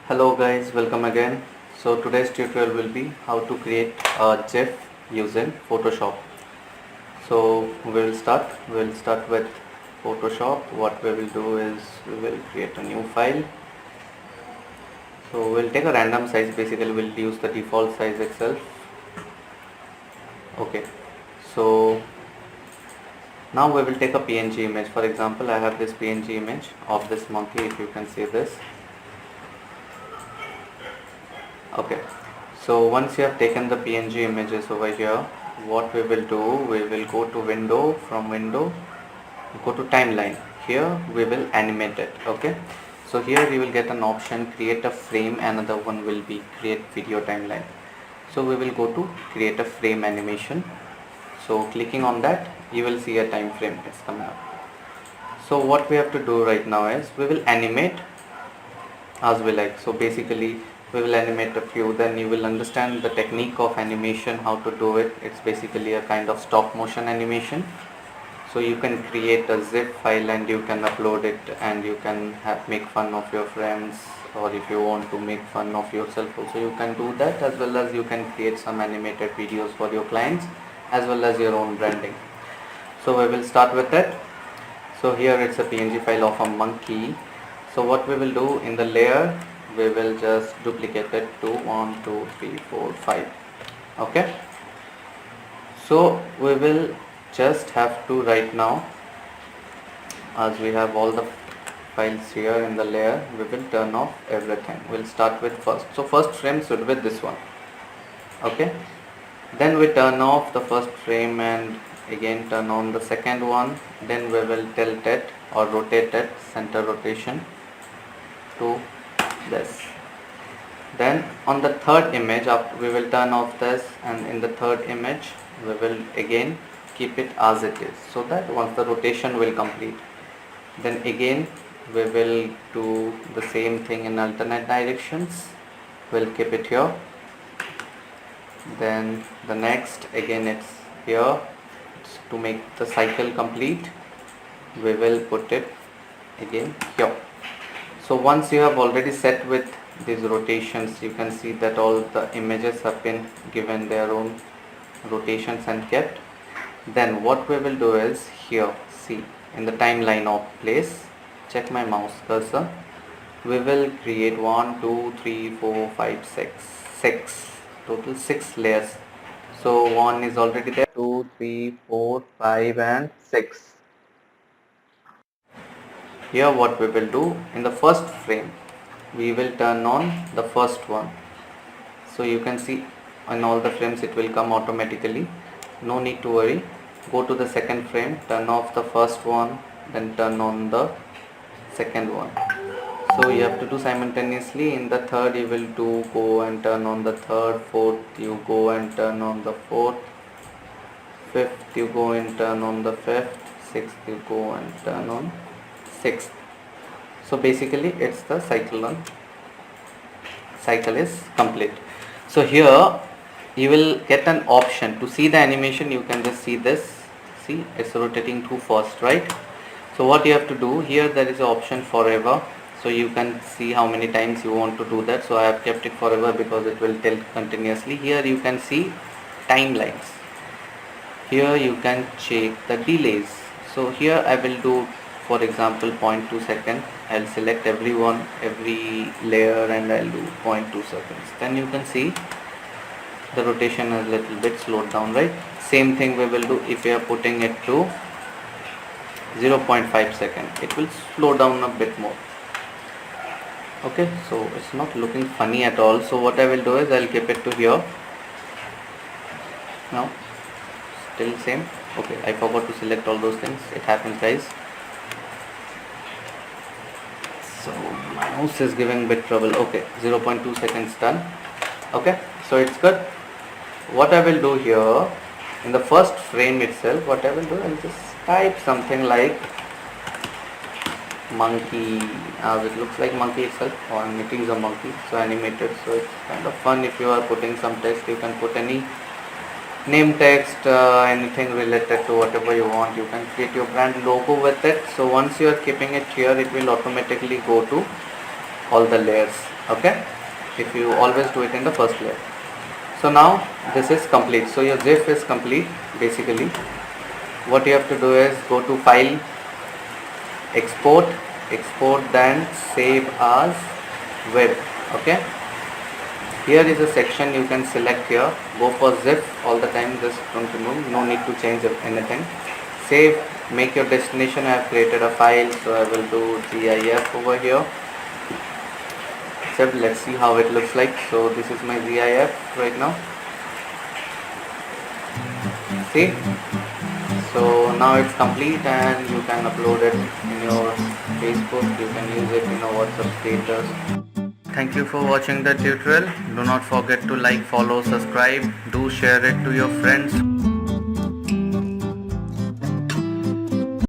Hello guys, welcome again. So today's tutorial will be how to create a GIF using Photoshop. So we'll start with Photoshop. What we will do is we will create a new file. So we'll take a random size, basically we'll use the default size itself. Okay, so now we will take a PNG image. For example, I have this PNG image of this monkey, if you can see this. Okay, so once you have taken the PNG images over here, what we will do, we will go to window, from window go to timeline. Here we will animate it. Okay, so here you will get an option create a frame, another one will be create video timeline. So we will go to create a frame animation. So clicking on that, you will see a time frame is coming up. So what we have to do right now is we will animate as we like. So basically we will animate a few, then you will understand the technique of animation, how to do it. It's basically a kind of stop motion animation. So you can create a zip file and you can upload it, and you can make fun of your friends, or if you want to make fun of yourself also you can do that, as well as you can create some animated videos for your clients as well as your own branding. So we will start with it. So here it's a PNG file of a monkey. So what we will do, in the layer we will just duplicate it to 1 2 3 4 5. Okay, so we will just have to right now, as we have all the files here in the layer, we will turn off everything. We'll start with first. So first frame should be this one. Okay, then we turn off the first frame and again turn on the second one. Then we will tilt it or rotate it, center rotation to this. Then on the third image up we will turn off this, and in the third image we will again keep it as it is, so that once the rotation will complete, then again we will do the same thing in alternate directions. We'll keep it here, then the next again it's here. To make the cycle complete, we will put it again here. So once you have already set with these rotations, you can see that all the images have been given their own rotations and kept. Then what we will do is here, see, in the timeline of place, check my mouse cursor, we will create 1 2 3 4 5 6 total 6 layers. So 1 is already there, 2 3 4 5 and 6. Here what we will do, in the first frame we will turn on the first one. So you can see in all the frames it will come automatically, no need to worry. Go to the second frame, turn off the first one, then turn on the second one. So you have to do simultaneously. In the third you will do go and turn on the third, fourth you go and turn on the fourth, fifth you go and turn on the fifth, sixth you go and turn on sixth. So basically it's the cycle is complete. So here you will get an option to see the animation. You can just see this, see it's rotating too fast, right? So what you have to do here, there is an option forever, so you can see how many times you want to do that. So I have kept it forever because it will tilt continuously. Here you can see timelines, here you can check the delays. So here I will do, for example, 0.2 second. I'll select every layer and I'll do 0.2 seconds. Then you can see the rotation is a little bit slowed down, right? Same thing we will do if we are putting it to 0.5 second. It will slow down a bit more. Okay, so it's not looking funny at all. So what I will do is I'll keep it to here. Now still same. Okay, I forgot to select all those things. It happens, guys. So my mouse is giving a bit trouble. Okay, 0.2 seconds done. Okay, so it's good. What I will do here, in the first frame itself, what I will do, I'll just type something like monkey, as it looks like monkey itself, or it is a monkey, so animated. So it's kind of fun. If you are putting some text, you can put any name text, anything related to whatever you want. You can create your brand logo with it. So once you are keeping it here, it will automatically go to all the layers. Okay, if you always do it in the first layer. So now this is complete. So your GIF is complete. Basically what you have to do is go to file, export, then save as web. Okay, here is a section you can select here. Go for zip all the time, just don't remove, no need to change anything. Save, make your destination. I have created a file, so I will do GIF over here. So let's see how it looks like. So this is my GIF right now. See, so now it's complete and you can upload it in your Facebook, you can use it in your WhatsApp status. Thank you for watching the tutorial. Do not forget to like, follow, subscribe. Do share it to your friends.